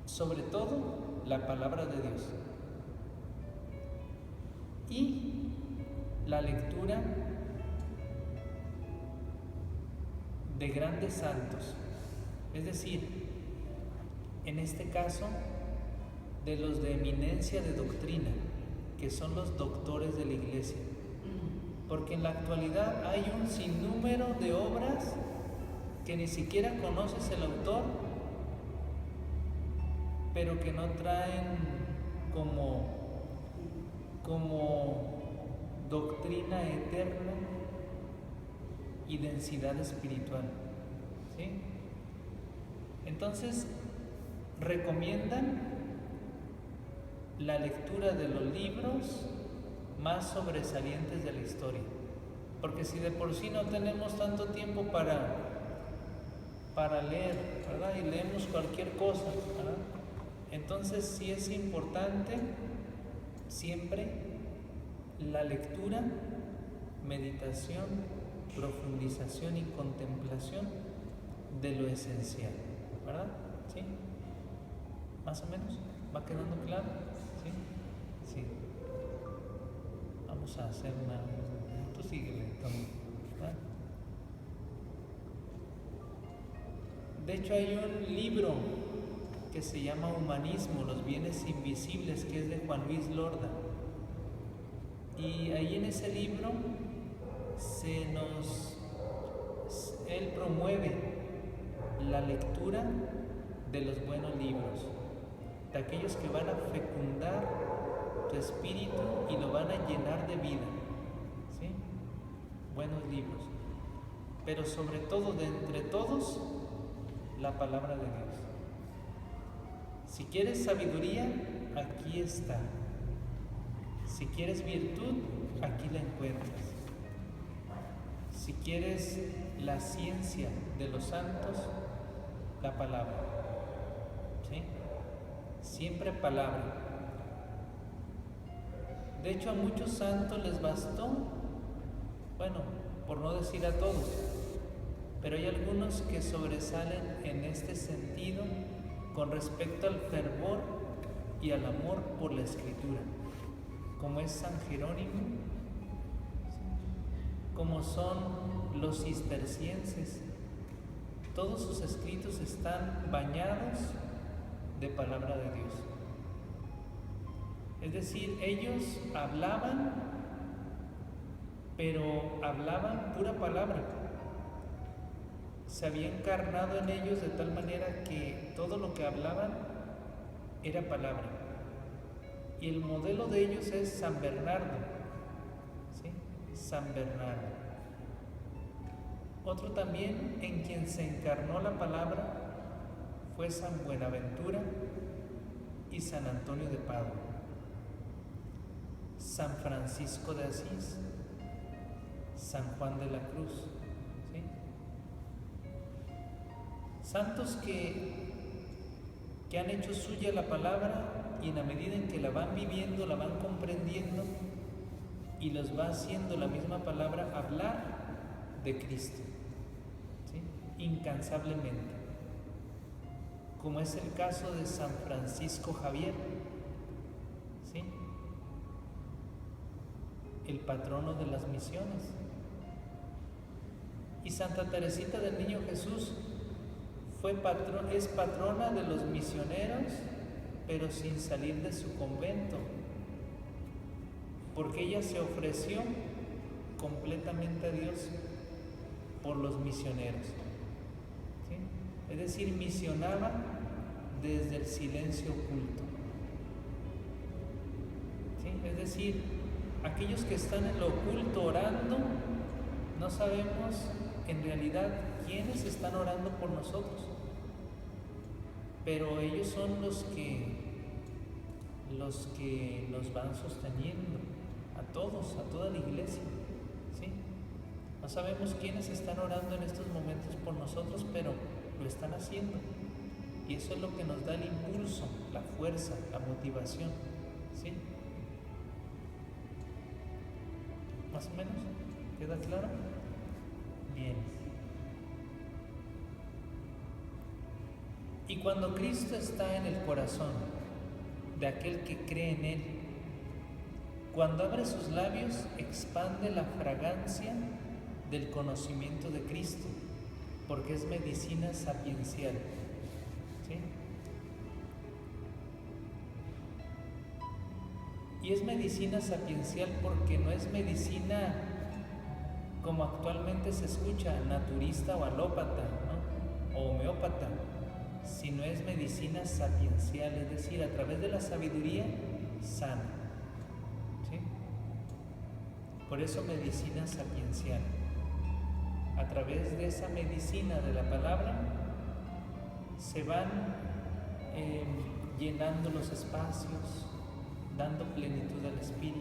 sobre todo la palabra de Dios y la lectura de grandes santos, es decir, en este caso de los de eminencia de doctrina, que son los doctores de la iglesia, porque en la actualidad hay un sinnúmero de obras que ni siquiera conoces el autor, pero que no traen como doctrina eterna y densidad espiritual, ¿sí? Entonces recomiendan la lectura de los libros más sobresalientes de la historia, porque si de por sí no tenemos tanto tiempo para leer, ¿verdad? Y leemos cualquier cosa, ¿verdad? Entonces sí es importante siempre la lectura, meditación, profundización y contemplación de lo esencial, ¿verdad? ¿Sí? ¿Más o menos? ¿Va quedando claro? ¿Sí? Sí. Vamos a hacer una... Tú síguele, ¿verdad? De hecho hay un libro que se llama Humanismo, los bienes invisibles, que es de Juan Luis Lorda. Y ahí en ese libro él promueve la lectura de los buenos libros, de aquellos que van a fecundar tu espíritu y lo van a llenar de vida, ¿sí? Buenos libros, pero sobre todo de entre todos, la palabra de Dios. Si quieres sabiduría, aquí está. Si quieres virtud, aquí la encuentras. Si quieres la ciencia de los santos, la palabra, ¿sí? Siempre palabra. De hecho, a muchos santos les bastó, bueno, por no decir a todos, pero hay algunos que sobresalen en este sentido con respecto al fervor y al amor por la Escritura, como es San Jerónimo, como son los cistercienses. Todos sus escritos están bañados de palabra de Dios. Es decir, ellos hablaban, pero hablaban pura palabra. Se había encarnado en ellos de tal manera que todo lo que hablaban era palabra. Y el modelo de ellos es San Bernardo, ¿sí? San Bernardo. Otro también en quien se encarnó la palabra fue San Buenaventura y San Antonio de Padua. San Francisco de Asís, San Juan de la Cruz, ¿sí? Santos que han hecho suya la palabra y en la medida en que la van viviendo, la van comprendiendo y los va haciendo la misma palabra hablar de Cristo, ¿sí? Incansablemente, como es el caso de San Francisco Javier, ¿sí? El patrono de las misiones, y Santa Teresita del Niño Jesús es patrona de los misioneros, pero sin salir de su convento, porque ella se ofreció completamente a Dios por los misioneros, ¿sí? Es decir, misionaba desde el silencio oculto, ¿sí? Es decir, aquellos que están en lo oculto orando, no sabemos en realidad quiénes están orando por nosotros, pero ellos son los que nos van sosteniendo a todos, a toda la iglesia, ¿sí? No sabemos quiénes están orando en estos momentos por nosotros, pero lo están haciendo. Y eso es lo que nos da el impulso, la fuerza, la motivación. ¿Sí? ¿Más o menos? ¿Queda claro? Bien. Y cuando Cristo está en el corazón de aquel que cree en Él, cuando abre sus labios, expande la fragancia del conocimiento de Cristo, porque es medicina sapiencial. ¿Sí? Y es medicina sapiencial porque no es medicina como actualmente se escucha, naturista o alópata, ¿no? O homeópata, sino es medicina sapiencial, es decir, a través de la sabiduría sana. ¿Sí? Por eso medicina sapiencial. A través de esa medicina de la palabra se van llenando los espacios, dando plenitud al espíritu,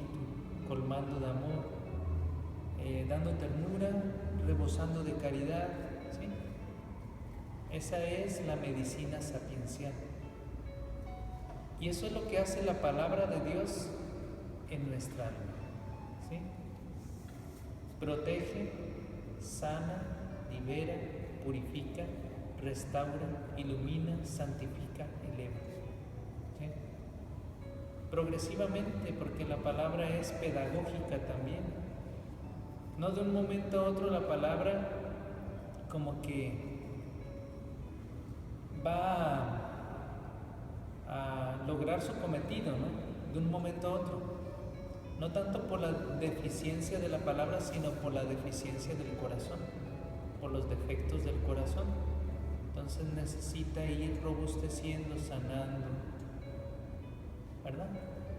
colmando de amor, dando ternura, rebosando de caridad. ¿Sí? Esa es la medicina sapiencial. Y eso es lo que hace la palabra de Dios en nuestra alma. ¿Sí? Protege, sana, libera, purifica, restaura, ilumina, santifica, eleva. ¿Sí? Progresivamente, porque la palabra es pedagógica también. No de un momento a otro la palabra como que va a lograr su cometido, ¿no? De un momento a otro. No tanto por la deficiencia de la palabra, sino por la deficiencia del corazón, por los defectos del corazón. Entonces necesita ir robusteciendo, sanando, ¿verdad?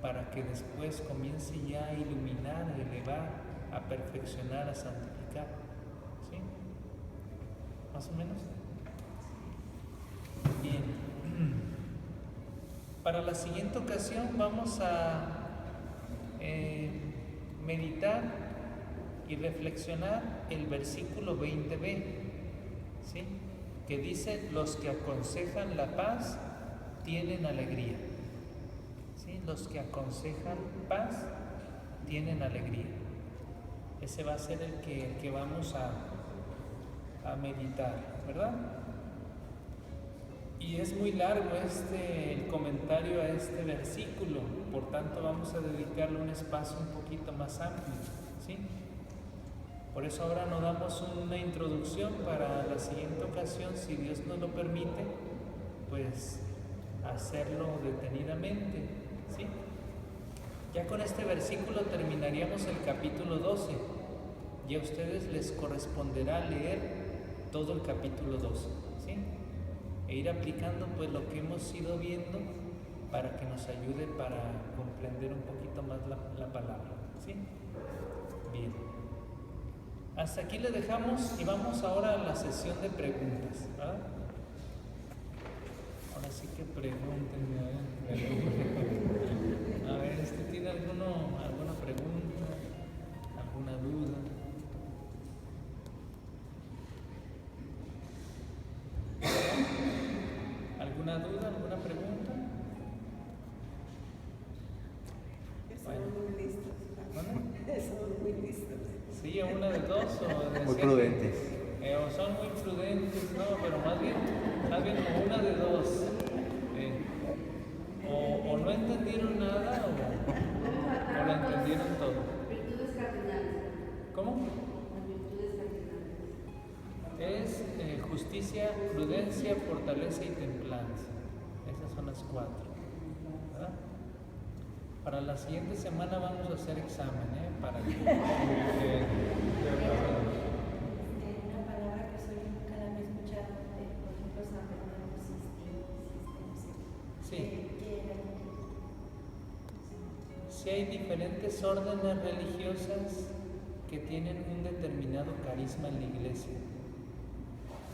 Para que después comience ya a iluminar, a elevar, a perfeccionar, a santificar. ¿Sí? ¿Más o menos? Bien. Para la siguiente ocasión vamos a meditar y reflexionar el versículo 20b, ¿sí? Que dice: los que aconsejan la paz tienen alegría. ¿Sí? Los que aconsejan paz tienen alegría. Ese va a ser el que vamos a meditar, ¿verdad? Y es muy largo el comentario a este versículo, por tanto vamos a dedicarle un espacio un poquito más amplio, ¿sí? Por eso ahora nos damos una introducción para la siguiente ocasión, si Dios nos lo permite, pues hacerlo detenidamente, ¿sí? Ya con este versículo terminaríamos el capítulo 12, y a ustedes les corresponderá leer todo el capítulo 12, ¿sí? E ir aplicando pues lo que hemos ido viendo para que nos ayude para comprender un poquito más la palabra, ¿sí? Bien. Hasta aquí le dejamos y vamos ahora a la sesión de preguntas, ¿verdad? Ahora sí que pregúntenme, a ver, ¿tiene alguna pregunta, alguna duda? ¿Alguna duda, alguna pregunta? Son muy listos. ¿Vale? Son muy listos. Sí, a una de dos o de muy siete. prudentes. O son muy prudentes, no, pero más bien como una de dos. O no entendieron nada o lo entendieron todo. Virtudes cardinales. ¿Cómo? Las virtudes cardinales. Es justicia, prudencia, fortaleza y templanza. Esas son las 4, ¿verdad? Para la siguiente semana vamos a hacer examen, para que Una palabra que soy nunca la había escuchado, por ejemplo, San Bernardo sí. Sí, hay diferentes órdenes religiosas que tienen un determinado carisma en la iglesia.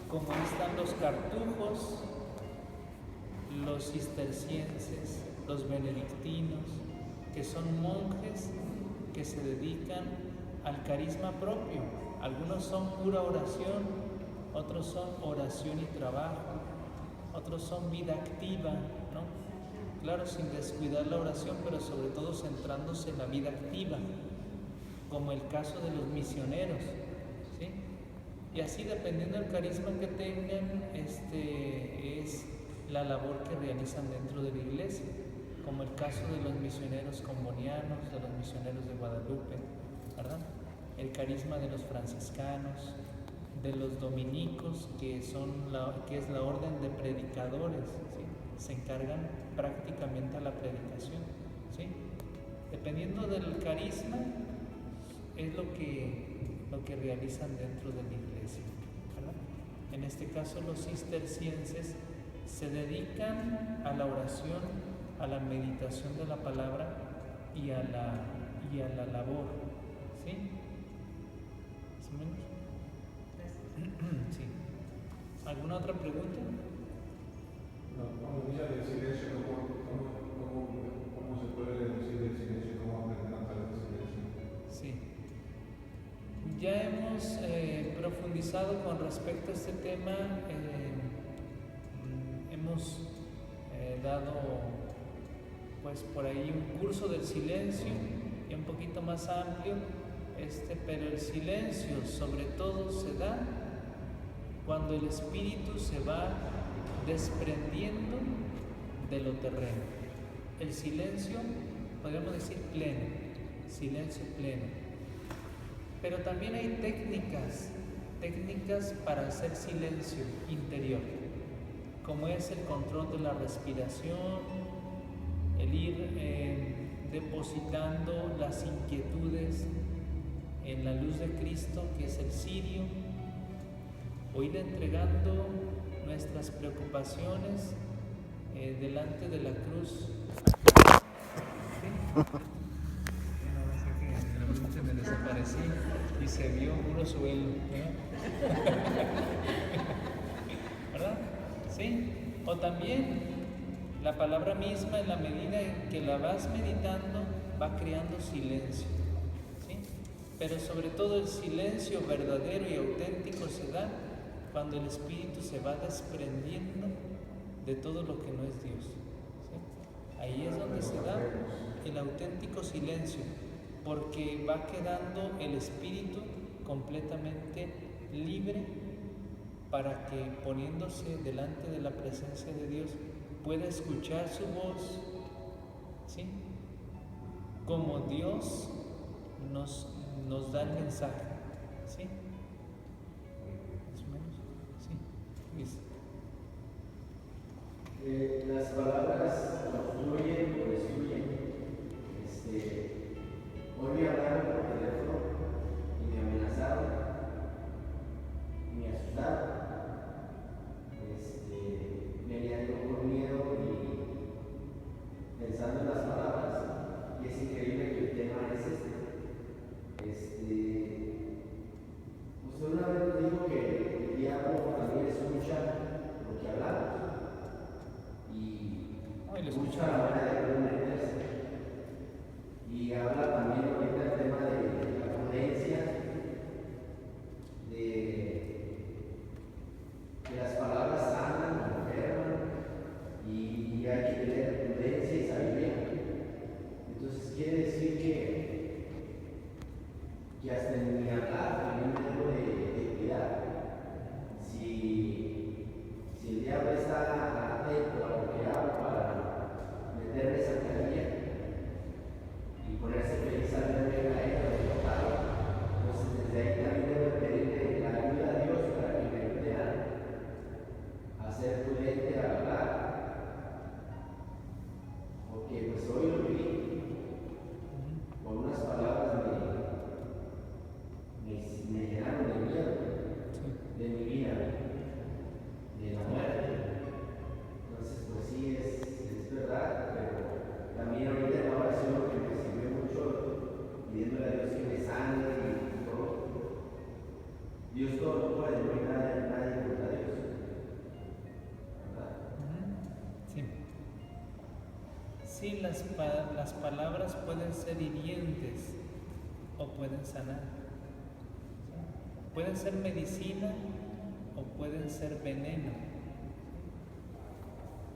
Como están los cartujos, los cistercienses, los benedictinos, que son monjes que se dedican al carisma propio, Algunos son pura oración, otros son oración y trabajo, otros son vida activa, ¿no? Claro, sin descuidar la oración, pero sobre todo centrándose en la vida activa, como el caso de los misioneros, ¿sí? Y así, dependiendo del carisma que tengan, es la labor que realizan dentro de la iglesia, como el caso de los misioneros combonianos, de los misioneros de Guadalupe, ¿verdad? El carisma de los franciscanos, de los dominicos, que es la orden de predicadores, ¿sí? Se encargan prácticamente a la predicación, ¿sí? Dependiendo del carisma, es lo que realizan dentro de la iglesia, ¿verdad? En este caso, los cistercienses se dedican a la oración, a la meditación de la palabra y a la labor, ¿sí? ¿Más o menos? Sí. ¿Alguna otra pregunta? No, cuando dice el silencio, ¿cómo se puede reducir el silencio? ¿Cómo aprender a hablar del silencio? Sí. Ya hemos profundizado con respecto a este tema. Hemos dado, pues, por ahí un curso del silencio y un poquito más amplio, pero el silencio sobre todo se da cuando el espíritu se va desprendiendo de lo terreno. El silencio, podríamos decir pleno, silencio pleno. Pero también hay técnicas para hacer silencio interior, como es el control de la respiración, el ir depositando las inquietudes en la luz de Cristo, que es el cirio, o ir entregando nuestras preocupaciones delante de la cruz. ¿Sí? Me desaparecí y se vio puro suelo, ¿verdad? ¿Sí? O también la palabra misma, en la medida en que la vas meditando, va creando silencio, ¿sí? Pero sobre todo el silencio verdadero y auténtico se da cuando el espíritu se va desprendiendo de todo lo que no es Dios, ¿sí? Ahí es donde se da el auténtico silencio, porque va quedando el espíritu completamente libre para que, poniéndose delante de la presencia de Dios, pueda escuchar su voz, ¿sí? Como Dios nos da el mensaje, ¿sí? Más o menos, ¿sí? Luis. Las palabras obstruyen o destruyen. Hoy me hablaron por teléfono y me amenazaron y me asustaron. Venían con miedo y pensando en las palabras, y es increíble que el tema es usted una vez dijo que el diablo también escucha lo que hablamos y escucha la hora de meterse, y habla también ahorita el tema de la prudencia, que las palabras sanan, enferman, y hay que tener prudencia y sabiduría. Entonces quiere decir que hasta en mi hablar también debo de cuidar. Si el diablo está atento a lo que hago para meterme esa carilla y ponerse feliz al verme caer o derrotado, entonces desde ahí también debo pedirle la ayuda a Dios para que me ayude a ser prudente al hablar, porque pues hoy lo viví, con unas palabras me llenaron de miedo, de mi vida, de la muerte. Entonces pues sí, es verdad, pero también ahorita en la oración lo que me sirvió mucho, pidiéndole a Dios que me sane y todo. Dios todo lo puede, no hay nadie contra Dios. Sí. Sí, las palabras pueden ser hirientes o pueden sanar. ¿Sí? Pueden ser medicina o pueden ser veneno.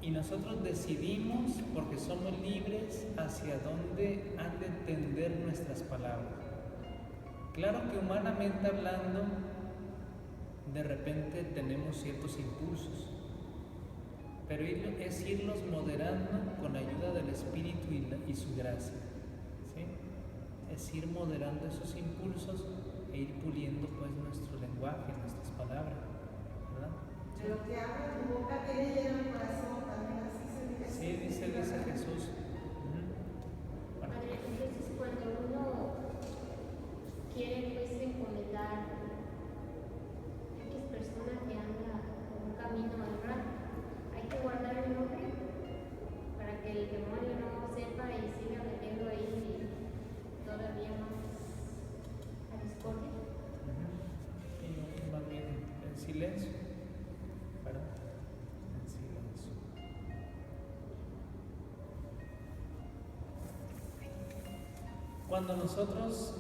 Y nosotros decidimos, porque somos libres, hacia dónde han de tender nuestras palabras. Claro que humanamente hablando, de repente tenemos ciertos impulsos, pero es irlos moderando con ayuda del Espíritu y su gracia, ¿sí? Es ir moderando esos impulsos e ir puliendo pues nuestro lenguaje, nuestras palabras, ¿verdad? De lo que habla tu boca tiene lleno el corazón, también así se dice. Sí, dice Jesús. Bueno. Padre, entonces cuando uno quiere pues encomendar X persona que anda por un camino errado, hay que guardar el nombre para que el demonio no sepa y siga metiendo ahí todavía más a discordia. Y más bien en silencio, ¿verdad? En silencio. Cuando nosotros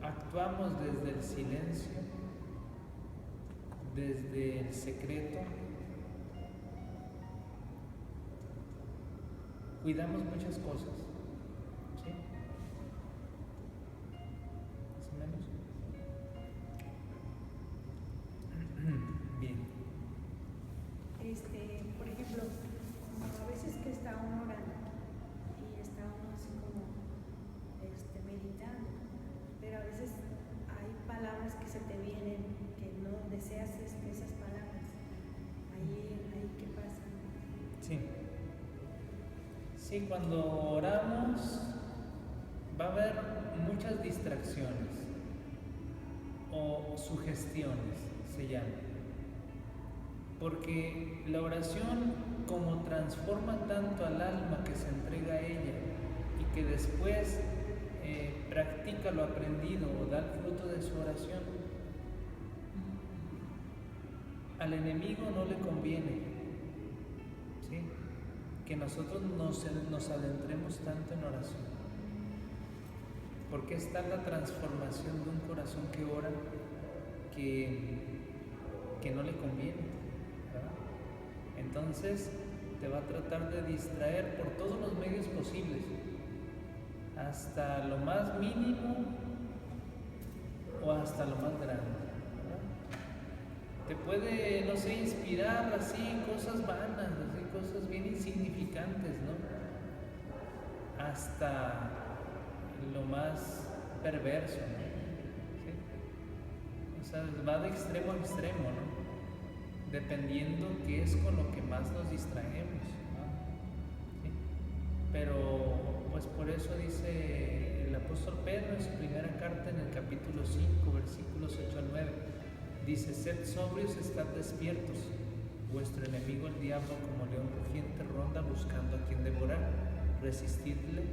actuamos desde el silencio, desde el secreto, cuidamos muchas cosas, ¿sí? Más o menos. Bien. Por ejemplo, a veces que está uno orando y está uno así como meditando, pero a veces hay palabras que se te vienen que no deseas esas palabras. Ahí ¿qué pasa? Sí. Sí, cuando oramos va a haber muchas distracciones o sugestiones, se llama. Porque la oración, como transforma tanto al alma que se entrega a ella y que después practica lo aprendido o da el fruto de su oración, al enemigo no le conviene, ¿sí?, que nosotros nos adentremos tanto en oración, porque está la transformación de un corazón que ora que no le conviene, ¿verdad? Entonces te va a tratar de distraer por todos los medios posibles, hasta lo más mínimo o hasta lo más grande, ¿verdad? Te puede, no sé, inspirar así cosas vanas, así cosas bien insignificantes, ¿no? Hasta lo más perverso, ¿no? ¿Sí? O sea, va de extremo a extremo, ¿no? Dependiendo qué es con lo que más nos distraemos, ¿no? ¿Sí? Pero pues por eso dice el apóstol Pedro en su primera carta en el capítulo 5, versículos 8 al 9, dice: sed sobrios, estad despiertos, vuestro enemigo el diablo como león rugiente ronda buscando a quien devorar, resistidle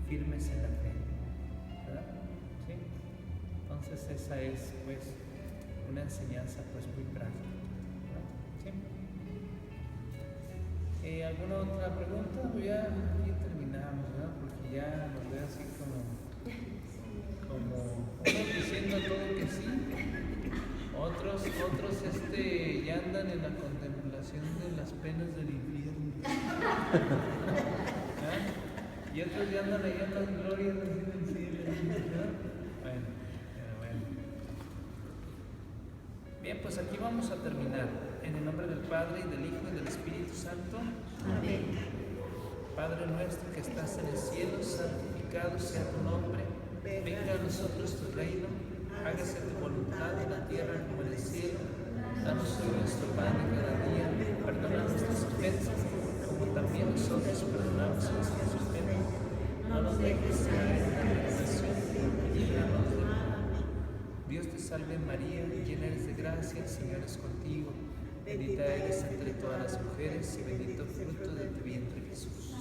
firmes en la fe, ¿verdad? ¿Sí? Entonces esa es pues una enseñanza pues muy práctica, ¿verdad? ¿Sí? ¿Alguna otra pregunta? Ya aquí terminamos, ¿verdad? Porque ya nos ve así como unos diciendo todo que sí, otros ya andan en la contemplación de las penas del infierno. ¿Ah? Y otros ya andan allá en las glorias del cielo, ¿no? Bueno. Bien, pues aquí vamos a terminar. En el nombre del Padre, y del Hijo, y del Espíritu Santo. Amén. Padre nuestro que estás en el cielo, santificado sea tu nombre. Venga a nosotros tu reino. Hágase tu voluntad en la tierra como en el cielo. Danos hoy nuestro pan de cada día. Perdona nuestras ofensas, como también nosotros perdonamos a nuestros ofensores. No nos dejes caer en la tentación y líbranos del mal. Dios te salve María, llena eres de gracia, el Señor es contigo. Bendita eres entre todas las mujeres y bendito fruto de tu vientre Jesús.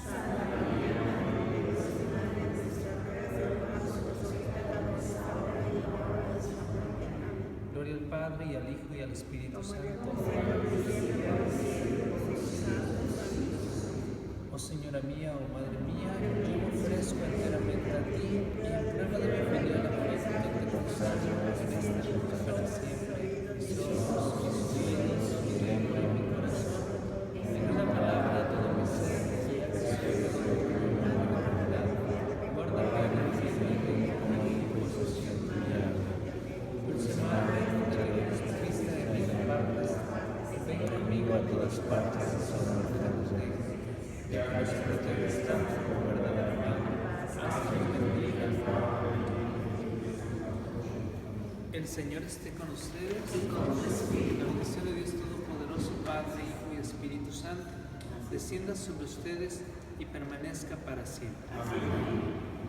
Gloria al Padre, y al Hijo, y al Espíritu Santo. Oh Señora mía, oh Madre mía, yo me ofrezco enteramente a ti y en prueba de mi filial afecto te consagro en esta lucha para siempre. nos protegerá como verdadera madre, hasta que nos bendiga. El Señor esté con ustedes y con tu espíritu. La bendición de Dios Todopoderoso, Padre, Hijo y Espíritu Santo, descienda sobre ustedes y permanezca para siempre. Amén.